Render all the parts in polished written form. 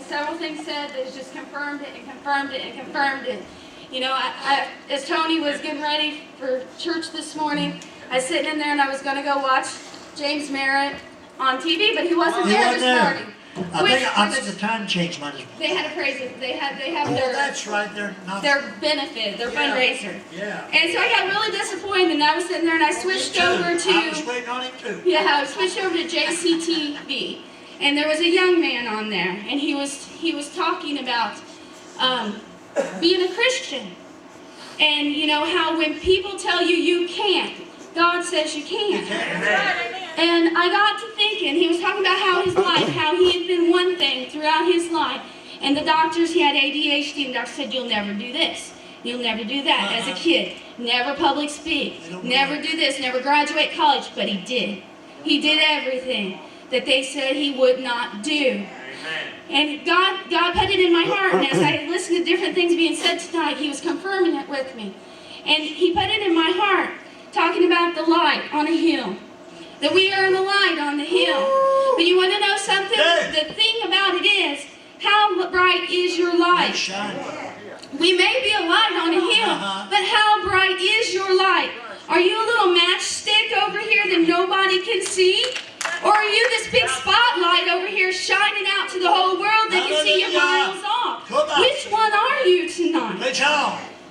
several things said that has just confirmed it and confirmed it and confirmed it. You know, as Tony was getting ready for church this morning, I was sitting in there and I was going to go watch James Merritt on TV, but he wasn't there this morning. I think the time changed, man. They had a praise. They have their. That's right. Their benefit, their fundraiser. Yeah. And so I got really disappointed, and I was sitting there, and I switched over to. I was waiting on him too. Yeah, I switched over to JCTV, and there was a young man on there, and he was talking about being a Christian, and you know how when people tell you you can't, God says you can. And I got to thinking, he was talking about how his life, how he had been one thing throughout his life. And the doctors, he had ADHD, and the doctor said, you'll never do this. You'll never do that as a kid. Never public speak. Never do this. Never graduate college. But he did. He did everything that they said he would not do. And God put it in my heart. And as I listened to different things being said tonight, he was confirming it with me. And he put it in my heart, talking about the light on a hill. That we are the light on the hill. But you want to know something? The thing about it is, how bright is your light? We may be a light on a hill, but how bright is your light? Are you a little matchstick over here that nobody can see? Or are you this big spotlight over here shining out to the whole world that can see you miles off? Which one are you tonight?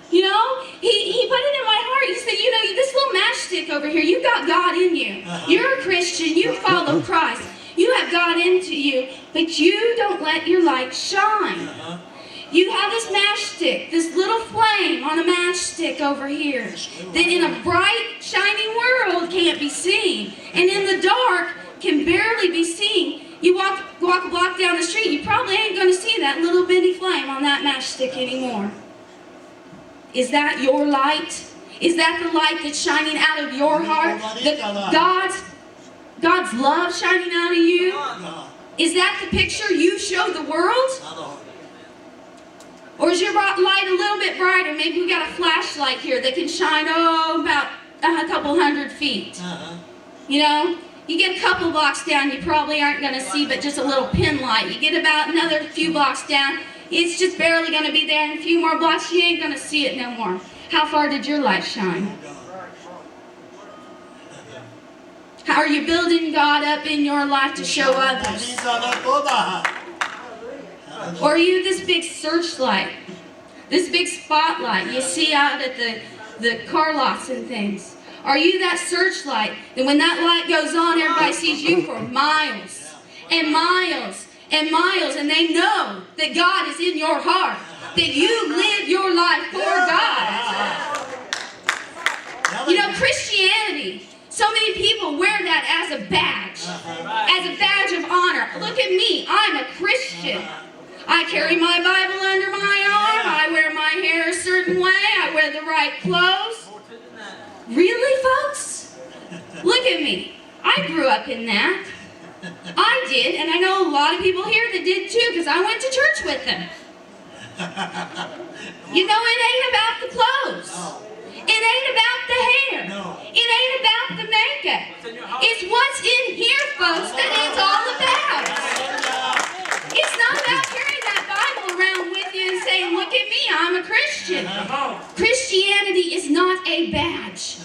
You know, he put it in my heart. He said, you know, this little matchstick over here, you've got God in you. You're a Christian. You follow Christ. You have God into you, but you don't let your light shine. You have this matchstick, this little flame on a matchstick over here that in a bright, shining world can't be seen. And in the dark can barely be seen. You walk a block down the street, you probably ain't going to see that little bitty flame on that matchstick anymore. Is that your light? Is that the light that's shining out of your heart? God's love shining out of you? Is that the picture you show the world? Or is your light a little bit brighter? Maybe we got a flashlight here that can shine, about a couple 100 feet. You know, you get a couple blocks down, you probably aren't going to see but just a little pin light. You get about another few blocks down, it's just barely going to be there. And a few more blocks, you ain't going to see it no more. How far did your light shine? How are you building God up in your life to show others? Or are you this big searchlight, this big spotlight you see out at the car lots and things? Are you that searchlight that when that light goes on, everybody sees you for miles and miles and miles, and they know that God is in your heart, that you live your life for God. You know, Christianity, so many people wear that as a badge of honor. Look at me, I'm a Christian. I carry my Bible under my arm, I wear my hair a certain way, I wear the right clothes. Really, folks? Look at me. I grew up in that. I did, and I know a lot of people here that did too, because I went to church with them. You know, it ain't about the clothes. It ain't about the hair. It ain't about the makeup. It's what's in here, folks, that it's all about. It's not about carrying that Bible around with you and saying, look at me, I'm a Christian. Christianity is not a badge.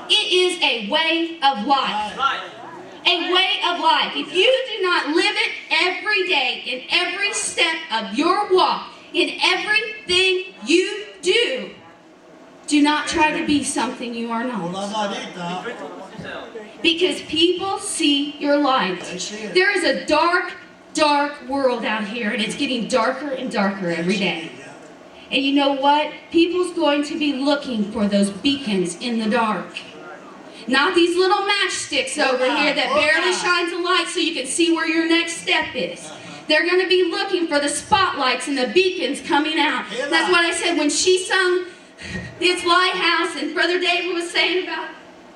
It is a way of life. A way of life. If you do not live it every day, in every step of your walk, in everything you do, do not try to be something you are not. Because people see your light. There is a dark, dark world out here, and it's getting darker and darker every day. And you know what? People's going to be looking for those beacons in the dark. Not these little matchsticks over here that barely shines a light so you can see where your next step is. They're going to be looking for the spotlights and the beacons coming out. That's what I said when she sung this lighthouse, and Brother David was saying about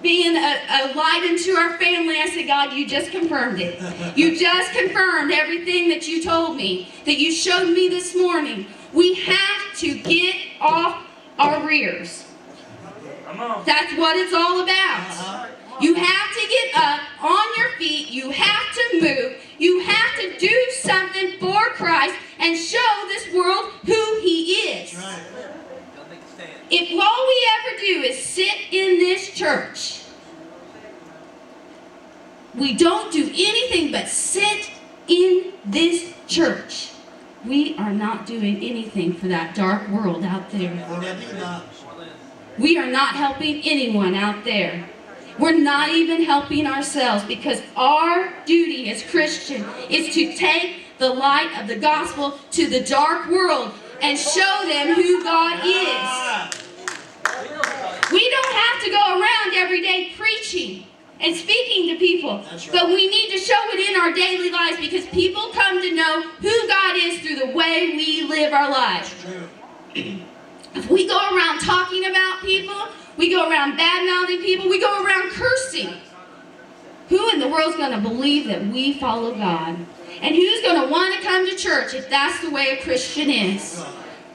being a light into our family. I said, God, you just confirmed it. You just confirmed everything that you told me, that you showed me this morning. We have to get off our rears. That's what it's all about. You have to get up on your feet. You have to move. You have to do something for Christ. and show this world who He is. That's right. If all we ever do is sit in this church, we don't do anything but sit in this church, we are not doing anything for that dark world out there. We are not helping anyone out there. We're not even helping ourselves, because our duty as Christians is to take the light of the gospel to the dark world and show them who God is. We don't have to go around every day preaching and speaking to people, but we need to show it in our daily lives, because people come to know who God is through the way we live our lives. If we go around talking about people, we go around bad-mouthing people, we go around cursing, who in the world is going to believe that we follow God? And who's going to want to come to church if that's the way a Christian is?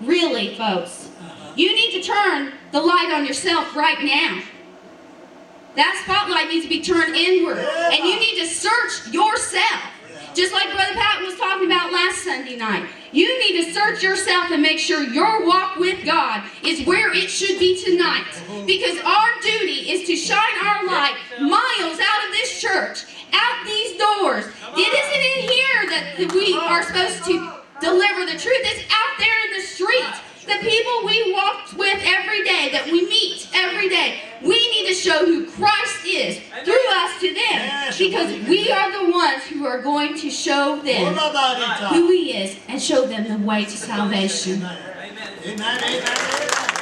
Really, folks, you need to turn the light on yourself right now. That spotlight needs to be turned inward, and you need to search yourself. Just like Brother Patton was talking about last Sunday night. You need to search yourself and make sure your walk with God is where it should be tonight. Because our duty is to shine our light miles out of this church, out these doors. It isn't in here that we are supposed to deliver the truth. It's out there in the streets. The people we walk with every day, that we meet every day, we need to show who Christ is through us to them, because we are the ones who are going to show them who He is and show them the way to salvation. Amen. Amen.